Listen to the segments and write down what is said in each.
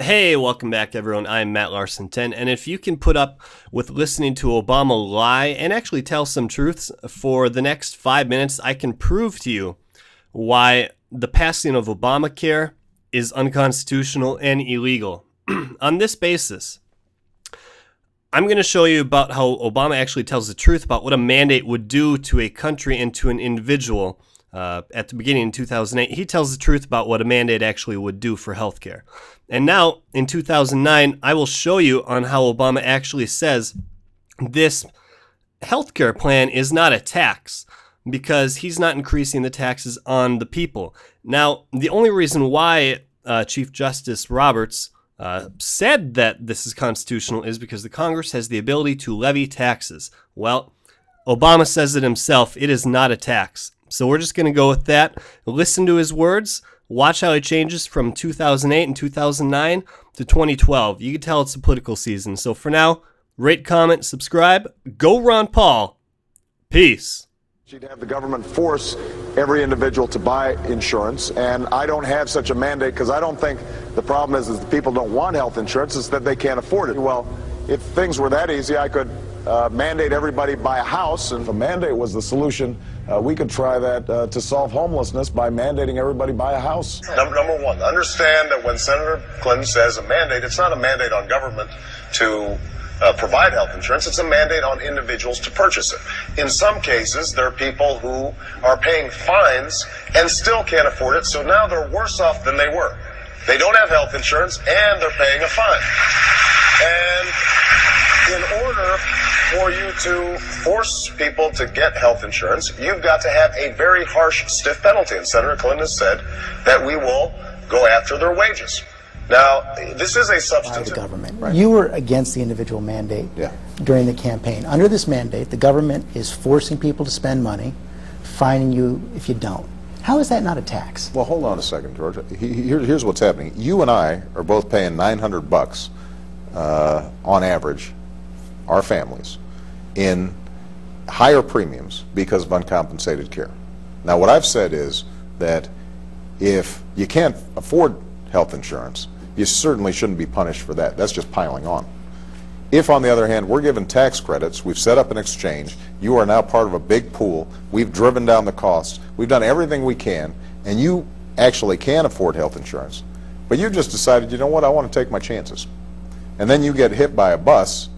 Hey, welcome back everyone. I'm Matt Larson 10, and if you can put up with listening to Obama lie and actually tell some truths for the next 5 minutes, I can prove to you why the passing of ObamaCare is unconstitutional and illegal. On this basis, I'm going to show you about how Obama actually tells the truth about what a mandate would do to a country and to an individual. At the beginning in 2008, he tells the truth about what a mandate actually would do for healthcare. And now, in 2009, I will show you on how Obama actually says this healthcare plan is not a tax because he's not increasing the taxes on the people. Now, the only reason why Chief Justice Roberts said that this is constitutional is because the Congress has the ability to levy taxes. Well, Obama says it himself. It is not a tax. So we're just going to go with that. Listen to his words. Watch how it changes from 2008 and 2009 to 2012. You can tell it's a political season. So for now, rate, comment, subscribe. Go Ron Paul. Peace. To have the government force every individual to buy insurance, and I don't have such a mandate because I don't think the problem is that people don't want health insurance, it's that they can't afford it. Well, if things were that easy, I could mandate everybody buy a house, and if a mandate was the solution, we could try that to solve homelessness by mandating everybody buy a house. Number one, understand that when Senator Clinton says a mandate, it's not a mandate on government to provide health insurance, it's a mandate on individuals to purchase it. In some cases, there are people who are paying fines and still can't afford it, so now they're worse off than they were. They don't have health insurance and they're paying a fine. And in order for you to force people to get health insurance, you've got to have a very harsh, stiff penalty. And Senator Clinton has said that we will go after their wages. Now, this is a substantive... By the government. Right. You were against the individual mandate during the campaign. Under this mandate, the government is forcing people to spend money, fining you if you don't. How is that not a tax? Well, hold on a second, George. Here's what's happening. You and I are both paying $900 on average, our families, in higher premiums because of uncompensated care. Now, what I've said is that if you can't afford health insurance, you certainly shouldn't be punished for that. That's just piling on. If, on the other hand, we're given tax credits, we've set up an exchange, you are now part of a big pool, we've driven down the costs, we've done everything we can, and you actually can afford health insurance, but you've just decided, you know what, I want to take my chances. And then you get hit by a bus,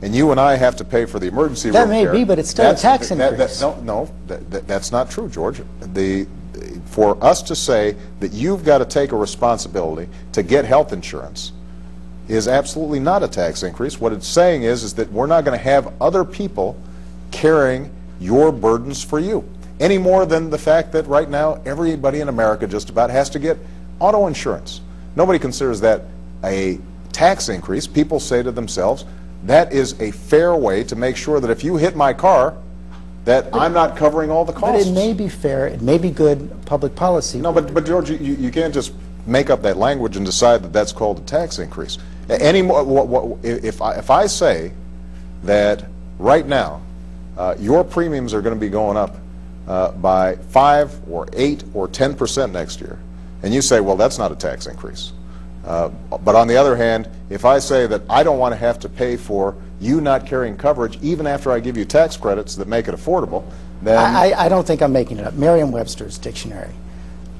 and you and I have to pay for the emergency room care. That may be, but it's still a tax increase. That's not true, George. For us to say that you've got to take a responsibility to get health insurance is absolutely not a tax increase. What it's saying is that we're not going to have other people carrying your burdens for you, any more than the fact that right now everybody in America just about has to get auto insurance. Nobody considers that a tax increase. People say to themselves, that is a fair way to make sure that if you hit my car, that I'm not covering all the costs. But it may be fair, it may be good public policy. No, but George, you can't just make up that language and decide that that's called a tax increase. If I say that right now your premiums are going to be going up by 5 or 8 or 10% next year, and you say, well, that's not a tax increase. But on the other hand, if I say that I don't want to have to pay for you not carrying coverage even after I give you tax credits that make it affordable, then... I don't think I'm making it up. Merriam-Webster's dictionary.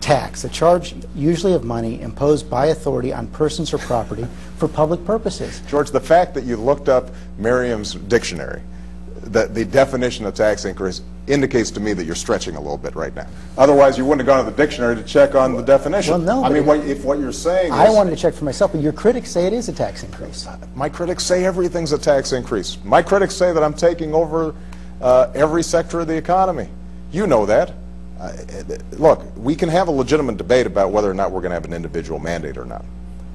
Tax, a charge usually of money imposed by authority on persons or property for public purposes. George, the fact that you looked up Merriam's dictionary, the definition of tax increase, indicates to me that you're stretching a little bit right now. Otherwise, you wouldn't have gone to the dictionary to check on the definition. Well, no. I mean, if what you're saying is... I wanted to check for myself, but your critics say it is a tax increase. My critics say everything's a tax increase. My critics say that I'm taking over every sector of the economy. You know that. Look, we can have a legitimate debate about whether or not we're going to have an individual mandate or not.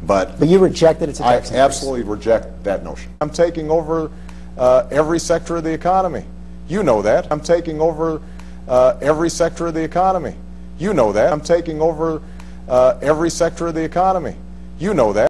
But you reject that it's a tax increase. I absolutely reject that notion. I'm taking over every sector of the economy. You know that. I'm taking over every sector of the economy. You know that. I'm taking over every sector of the economy. You know that.